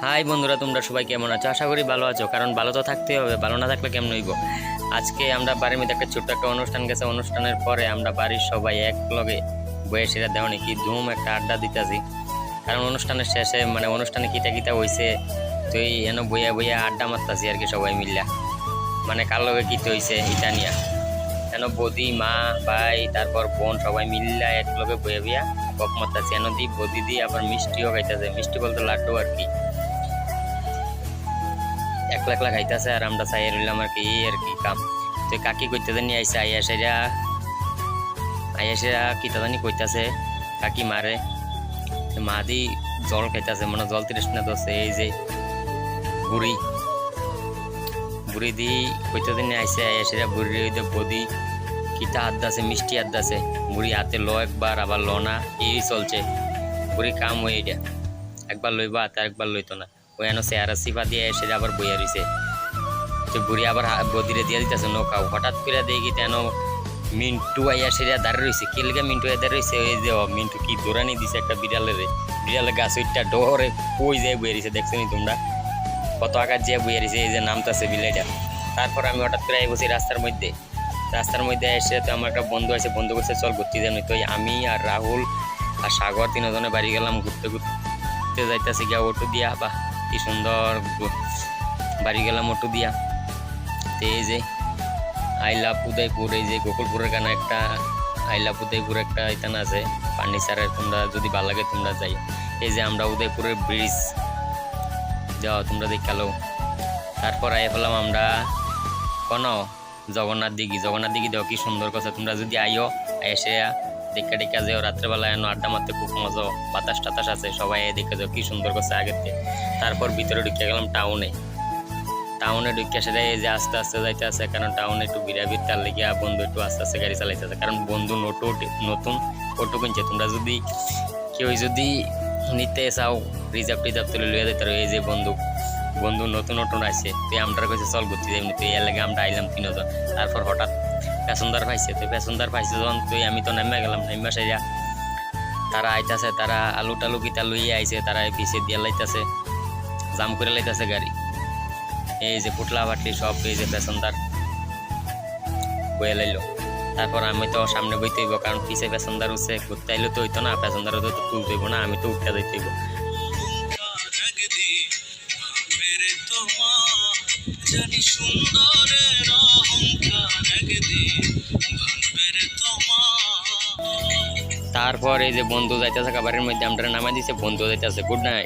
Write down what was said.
High বন্ধুরা, তোমরা সবাই কেমন আছো? আশা করি ভালো আছো, কারণ ভালো তো থাকতেই হবে, ভালো না থাকলে কেমন হইব। আজকে আমরা বাড়ির মধ্যে একটা ছোট্ট একটা অনুষ্ঠান গেছে। অনুষ্ঠানের পরে আমরা বাড়ির সবাই এক লগে বয়ে সেরা দেওয়া কি ধুম একটা আড্ডা দিতেছি। কারণ অনুষ্ঠানের শেষে মানে অনুষ্ঠানে কিতা কিতা হয়েছে, তো এই এন বইয়া বইয়া আড্ডা মারতাছি আর কি সবাই মিল্লা। মানে কার লগে কিতে হয়েছে এটা নিয়া এন বদি মা ভাই তারপর বোন সবাই মিল্লা এক লগে বইয়া বইয়া বক মারতাছি। এন দি বদি দি আবার মিষ্টিও খাইতেছে, মিষ্টি বলতে লাড্ডু আর কি। একলা একলা খাইতেছে আর আমরা চাই রইলাম আর কি, এই আর কি কাম। তো কাকি কইতে নিয়ে আইসে আইয়াসেরা কিতা জানি কইতাছে কাকি মারে মা দি জল খাইতেছে, মানে জল তৃষ্ণা দোষে। এই যে বুড়ি বুড়ি দি কইতে নিয়ে আইসে আইয়াসেরা বুড়ি বদি কিতা আদাছে মিষ্টি আদাছে। বুড়ি হাতে লো একবার আবার লো না, এই চলছে বুড়ি কাম হয়ে এটা। একবার লইবা হাতে একবার লইতো না, ওই এনো চেয়ারা চিপা দিয়ে এসে আবার বইয়া রইছে। তো বুড়ি আবার বদিরে দিয়ে দিতেছে নৌকাও। হঠাৎ করে দেখি তেন মিন্টু আইয়া সেরা দাঁড়িয়ে রয়েছে। কে লেগে মিন্টু আইয়া দাঁড়িয়ে রয়েছে? ওই যে মিন্টু কি দৌড়ানি দিছে একটা বিড়ালের গাছ ওইটা ডরে কই যায় বইয়া রয়েছে। দেখছো নি তোমরা কত আকার যে বইয়া রয়েছে? এই যে নামতাছে বিলাইটা। তারপর আমি হঠাৎ করে বসি রাস্তার মধ্যে এসে তো আমার একটা বন্ধু আছে, বন্ধু করছে চল ঘুরতে যাবি। তো আমি আর রাহুল আর সাগর তিনজনে বাড়ি গেলাম ঘুরতে যাইতেছি গিয়া অটো দিয়া। বা কি সুন্দর বাড়ি গেলাম অটো দিয়া। তো এই যে আই লাভ উদয়পুর, এই যে গোকুলপুরের গানে একটা আই লাভ উদয়পুর একটা এখানে আছে ফার্নিচারের, তোমরা যদি ভালো লাগে তোমরা যাই। এই যে আমরা উদয়পুরের ব্রিজ যাও, তোমরা দেখালো। তারপর আই পেলাম আমরা জগন্নাথ দিঘি দেও, কি সুন্দর কথা। তোমরা যদি আইও এসে দেখা যাও রাত্রেবেলা এনো আড্ডা মারতে খুব মজা, বাতাস টাতাস আছে, সবাই দেখে যাও কি সুন্দর করছে আগেতে। তারপর ভিতরে ঢুকে গেলাম টাউনে ঢুকে সেটা এই যে আস্তে আস্তে যাইতে আছে, কারণ টাউনে একটু বিরাবির তার লেগে বন্ধু একটু আস্তে আস্তে গাড়ি চালাইতেছে, কারণ বন্ধু নতুন অটো কিনছে। তোমরা যদি কেউ যদি নিতে চাও রিজার্ভ তুলে লইয়া দিতে পারো। এই যে বন্ধু নতুন আসছে, তুই আমরা কাছে চল ঘুরতে যাবি। তুই এর লাগে আমরা আইলাম তিনজন। তারপর হঠাৎ প্যাসেঞ্জার পাইছে যখন তুই আমি তো নেমে গেলাম। নেমে সেরা তারা আইতাছে, তারা আলু টালু কিতা লইয়া আইছে, তারা পিছে দিয়ে লাইতাছে, জাম করে লাইতাছে গাড়ি। এই যে পুটলা বাটলি সব এই যে প্যাসেঞ্জার বয়ে লাইলো। তারপর আমি তো সামনে বইতে হইব, কারণ পিছে প্যাসেঞ্জার উঠছে, ঘুরতে আইলে তো হইতো না, প্যাসেঞ্জার তো তুলতে হইব না, আমি তো উঠতে যাইতে হইব। তারপর এই যে বন্ধু যাইতেছে বাড়ির মধ্যে, আমরা নামাই দিছে, বন্ধু যাইতেছে। Good night.